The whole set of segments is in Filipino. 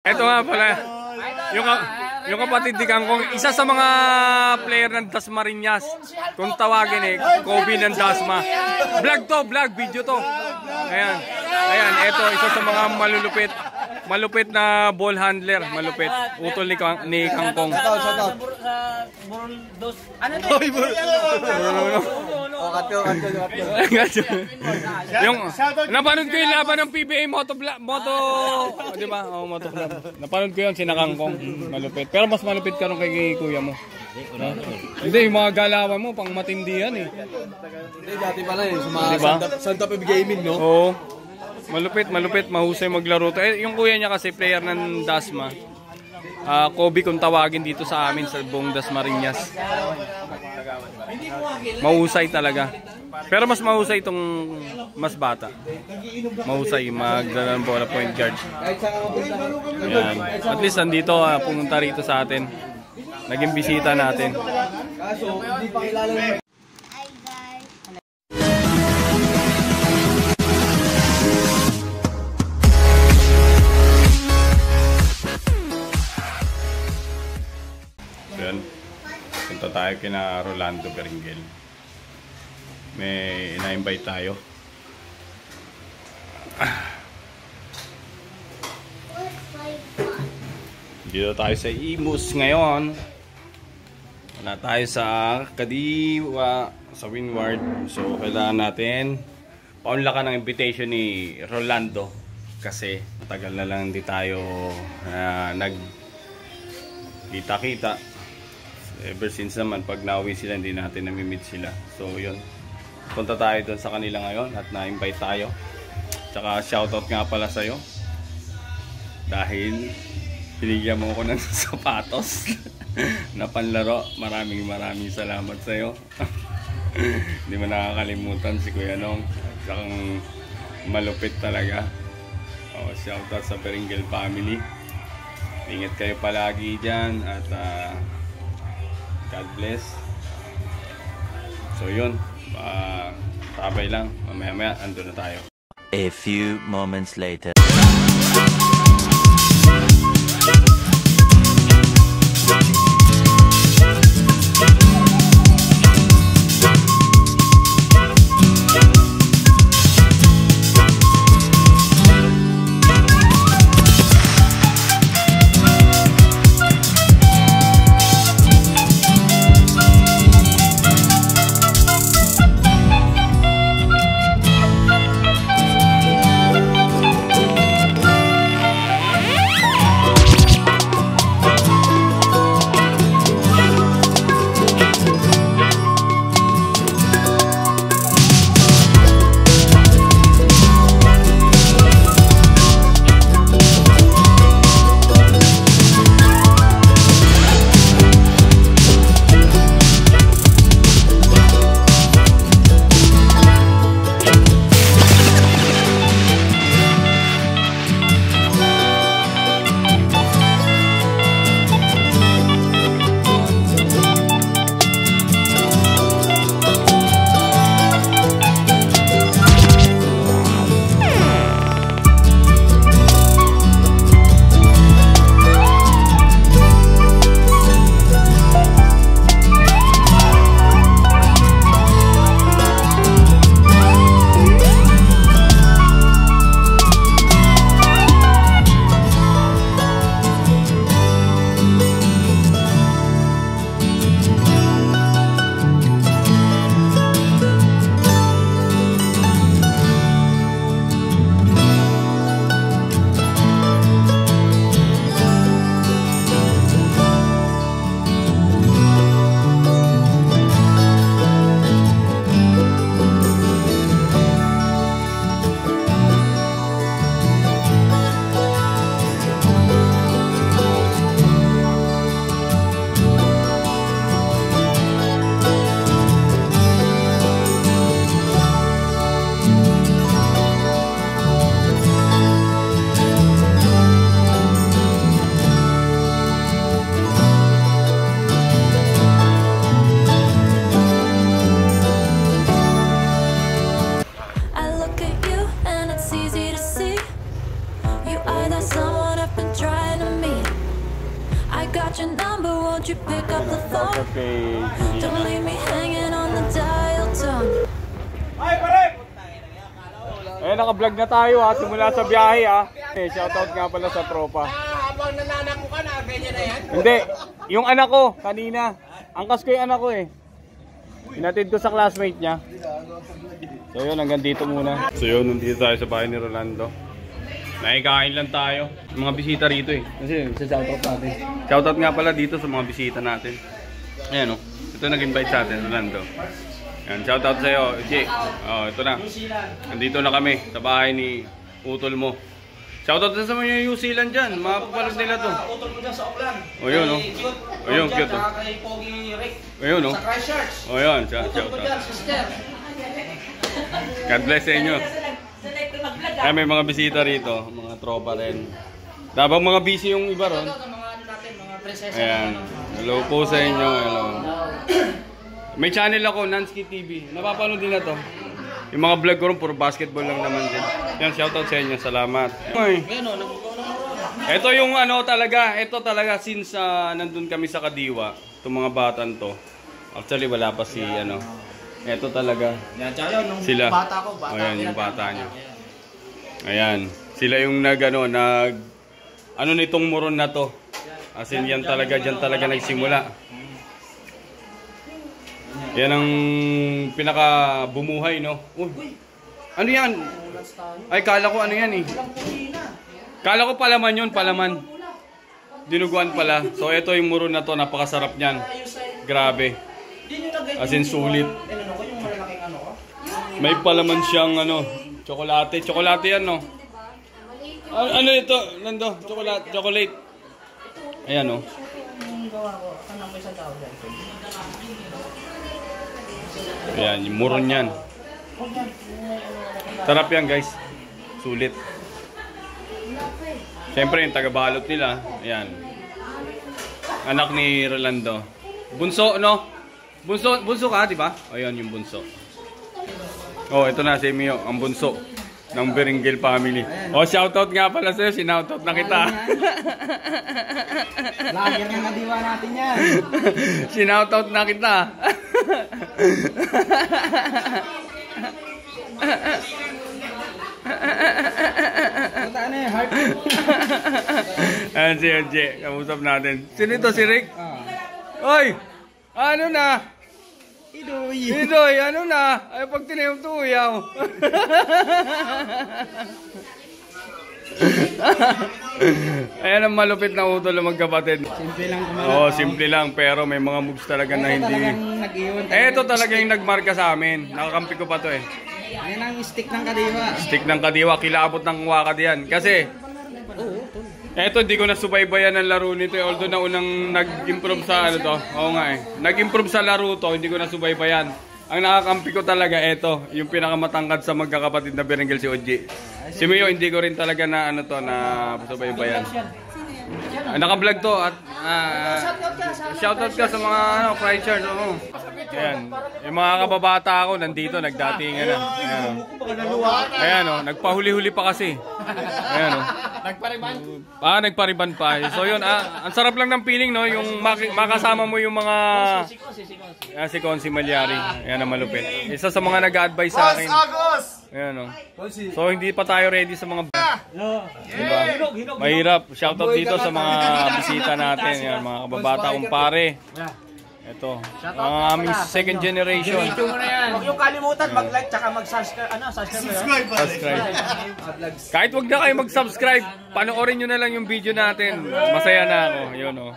Ito nga pala, yung kapatid ni Kangkong, isa sa mga player ng Dasmariñas. Kung tawagin Kobe ng Dasma. Vlog to, video to. Ayan, ito, isa sa mga malupit na ball handler, malupit. Utol ni Kangkong. Ano to? Yung napanood ko yung laban ng PBA Moto, di ba? Oh, Moto Club. Napanood ko yun, sina Kangkong, malupit. Pero mas malupit ka rin kay kuya mo. Hindi, yung mga galawan mo, pang matindi yan eh. Hindi, dati pala eh, sa mga Santa Fe Gaming, no? Oo. Malupit, mahusay maglaro to. Yung kuya niya kasi player ng Dasma. Kobe kung tawagin dito sa amin sa buong Dasmariñas. Mahusay talaga. Pero mas mahusay itong mas bata. Mahusay magdala ng bola, point guard. Ayan. At least nandito, pumunta rito sa atin. Naging bisita natin. Punta tayo kina Rolando Beringel. May ina-invite tayo. Dito tayo sa Imus ngayon. Wala tayo sa Kadiwa, sa Windward. So kailangan natin paunlakan ng invitation ni Rolando. Kasi matagal na lang hindi tayo nagkita-kita. Ever since naman, pag nauwi sila, hindi natin nami-meet sila. So, yun. Punta tayo doon sa kanila ngayon at na-invite tayo. Tsaka, shoutout nga pala sa'yo. Dahil, binigyan mo ako ng sapatos na panlaro. Maraming salamat sa'yo. Hindi mo nakakalimutan si Kuya Nong. Tsakang malupit talaga. Shoutout sa Beringel family. Ingat kayo palagi dyan at God bless. So yun, tabay lang, mamaya ando na tayo. A few moments later. got your number, won't you pick up the phone? Okay. Don't leave me hanging on the dial tone. Eh, naka-vlog na tayo ha, simula sa biyahe ha. Eh, shoutout nga pala sa tropa. Habang nananako ka na, ganyan na yan? Hindi, yung anak ko, kanina. Angkas ko yung anak ko eh. Inatid ko sa classmate niya. So yun, hanggang dito muna. So yun, nandito tayo sa bahay ni Rolando. Nakikain lang tayo. Mga bisita rito eh. Kasi sa shoutout natin. Shoutout nga pala dito sa mga bisita natin. Ayan o, ito nag-invite sa atin, Rolando. Yan, shoutout sa'yo, Uji. Oh, ito na. Nandito na kami sa bahay ni Utol mo. Shoutout sa mga New Zealand dyan. Mapapalog nila to. Utol mo dyan sa Auckland. O yun o. O yun, cute o. Kay Pogi Rick. O yun o. Sa Christchurch. O yun, Utol mo shoutout. dyan, sister. God bless sa inyo. Ay, may mga bisita rito. Mga tropa rin. Dabang mga busy yung iba ron. Ito, mga ano natin, mga prinsesa. Ayan. Hello po sa inyo. Hello. May channel ako, Nansky TV. Napapanood din na to. Yung mga vlog ko rin, puro basketball lang naman din. Yan, shoutout sa inyo. Salamat. Ay. Ito yung ano talaga. Ito talaga since nandun kami sa Kadiwa. Itong mga batan to. Actually, wala pa si ano. Ito talaga. Yan, tsaka yun, nung Sila. bata ko, bata. O yan, yung bata niya. Ayan. Sila yung ano nitong muron na to. As in, yan talaga, dyan talaga nagsimula. Yan ang pinaka bumuhay, no? Uy, ano yan? Ay, kala ko ano yan eh. Kala ko palaman yun, palaman. Dinuguan pala. So, ito yung muron na to, napakasarap niyan. Grabe. As in, sulit. May palaman siyang ano, tsokolate. Tsokolate yan, no? Ano ito, Nando? Chocolate. Ayan, no? Ayan, yung muron yan. Sarap yan, guys. Sulit. Siyempre, yung taga-balot nila. Ayan. Anak ni Rolando. Bunso, no? Bunso ka, di ba? Ayan, yung bunso. Oh, ito na si Mio, ang bunso ng Berenguel family. Oh, shoutout nga pala sa'yo. Sinoutout na kita. Lager ng Kadiwa natin yan. Sinoutout na kita. Punta na eh, heart. Ayan si RJ. Kamusap natin. Sino ito? Si Rick? Oy! Ano na? Idoy, ano na? Ay, pag tinayong tuyaw. Ayan ang malupit na utol ng magkapatid. Simple lang kumalat. Oo, simple lang. Pero may mga moves talaga na hindi. Ito talaga yung nagmarka sa amin. Nakakampi ko pa to eh. Ayan ang stick ng Kadiwa. Stick ng Kadiwa. Kilabot ng wakad yan. Kasi, eto hindi ko nasubaybayan ang laro nito eh. Although naunang nag-improve sa ano to. Oo nga eh. Nag-improve sa laro to, hindi ko nasubaybayan. Ang nakakampi ko talaga eto, yung pinakamatangkad sa magkakapatid na Berenguel si Oji. Si Mio hindi ko rin talaga na ano to na subaybayan. Naka-vlog to at shoutout ka sa mga ano, fried shirt. Oo. Ayan, yung mga kababata ako nandito nagdatingan na. Ayan. Ayan oh, nagpahuli-huli pa kasi. Ayan oh. Nagpariban? Nagpariban pa. So yun, ang sarap lang ng feeling no, yung makasama mo yung mga si Consi Malyari. Ayan ang malupit. Isa sa mga nag-a-advise sa akin. Ayan oh. So hindi pa tayo ready sa mga diba? Mahirap. Shoutout dito sa mga bisita natin, yan, mga kababata kong pare. Ito, ang aming second generation. Huwag yung kalimutan mag-like tsaka mag-subscribe. Subscribe. Kahit wag na kayo mag-subscribe, panoorin nyo na lang yung video natin. Masaya na ako. Yun o.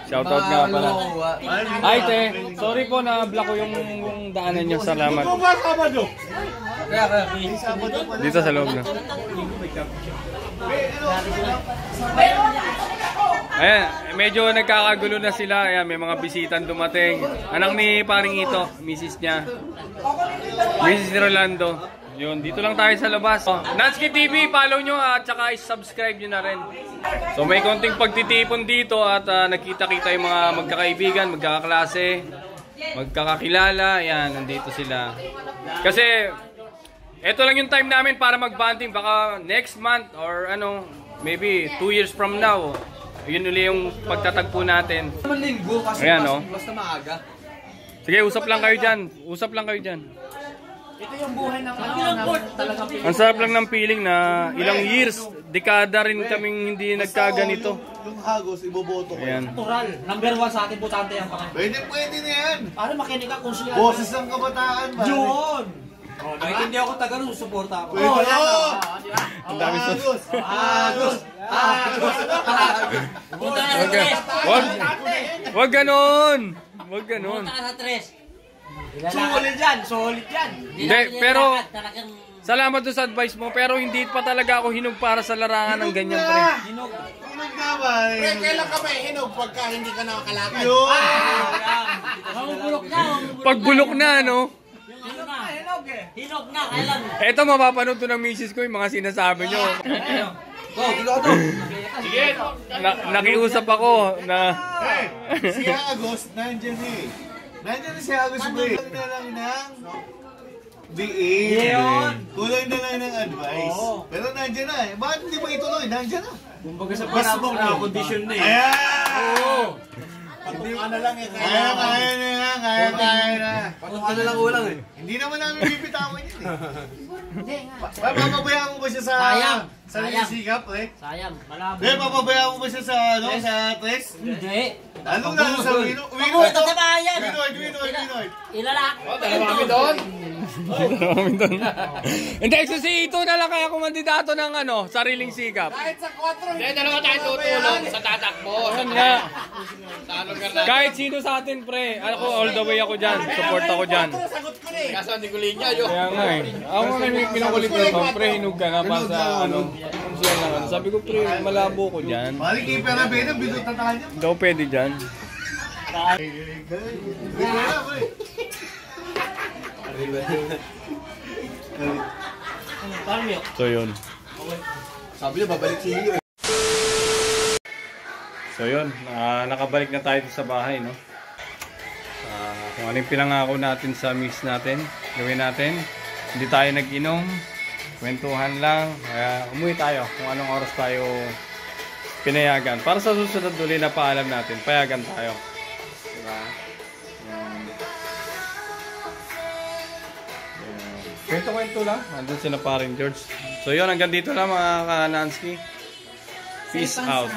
Shoutout nga pala. Ay te, sorry po na block ko yung daanan nyo. Salamat. Dito sa loob na. Ayan, medyo nagkakagulo na sila. Ayan, may mga bisitan dumating. Anak ni paring ito, misis niya. Misis ni Rolando. Yun, dito lang tayo sa labas. Nansky TV, follow nyo at saka subscribe nyo na rin. So may konting pagtitipon dito at nakita-kita yung mga magkakaibigan, magkakaklase, magkakakilala. Ayan, nandito sila. Kasi, eto lang yung time namin para mag-bonding. Baka next month or ano, maybe 2 years from now, yun uli yung pagtatagpo natin. Naman linggo kasi Ayan, no? basta maaga. Sige, usap lang kayo dyan. Usap lang kayo dyan. Ito yung buhay ng talagang Ang sarap lang ng feeling na ilang years, dekada rin kaming hindi nagkaganito. Yung hagos, iboboto ko. Ayan. natural. Number 1 sa ating butante yan, pare. Pwede na yan. Para makinig ka kung sila. Boses ng kabataan, ba? Yun! Kahit hindi ako taga nun, susuporta ako. Pwede. Ang dami sus. Hagos! Punta ka sa Okay. tres. Wag ganon. Wag ganon. Punta ka sa tres. Solid yan, solid yan. Hindi, pero Talagang salamat doon sa advice mo, pero hindi pa talaga ako hinog para sa larangan ng ganyan, pre. Hinog na ba? Pre, kailan ka may hinog pagka hindi ka nakakalakad? Yun! mamubulok na, Pagbulok na, no? Hinog na. Hinog na, kailan? Eto, mapapanood to ng misis ko yung mga sinasabi nyo. Go, dito ka to. Nakiusap ako na... Si Agos, nandyan eh. Nandyan na si Agos, pre. Kulang na lang ng diin. Kulang na lang ng advice. Pero nandyan na eh. Bakit hindi ba ituloy? Nandyan na. Kumbaga sa panabok na condition na eh. Ayan! Patuka na lang eh. Kaya na. Patuka na lang ulang eh. Hindi naman namin bibitawan yun eh. Papabayaan mo ba siya sa... Sayang. Sa Sayang. sikap, eh? Sayang, malabo. Hindi, papabayaan mo ba siya sa, ano, sa tres? Hindi. Ano na sa wino? Papunta sa bayan. Winoid. Ilalak. Kami doon. Hindi, si ito na lang kaya kumandidato ng ano, sariling sikap. Kahit sa 4. Hindi, dalawa tayo tutulong sa tatakbo. Yan nga. Sa anong garna. Kahit sino sa atin, pre. Ako, all the way ako dyan. Support ako dyan. Sagot ko na eh. Kaso hindi ko linya yun. Kaya nga eh. Ako nga may pinukulit ko, pre, hinog ka nga pa sa ano. Kung lang ano. Sabi ko, pre, malabo ko dyan. Balik kay Perabena, bidot na tayo. Ikaw pwede dyan. So yun. Sabi niya, babalik si Hio eh. So yun, nakabalik na tayo sa bahay, no? Kung ano yung pinangako natin sa miss natin, gawin natin. Hindi tayo nag-inom, kwentuhan lang. Kaya umuwi tayo kung anong oras tayo pinayagan. Para sa susunod ulit na paalam natin, payagan tayo. Diba? Kwento-kwento lang. Andun sila paring George. So yun, hanggang dito lang mga ka-Nansky. Peace out.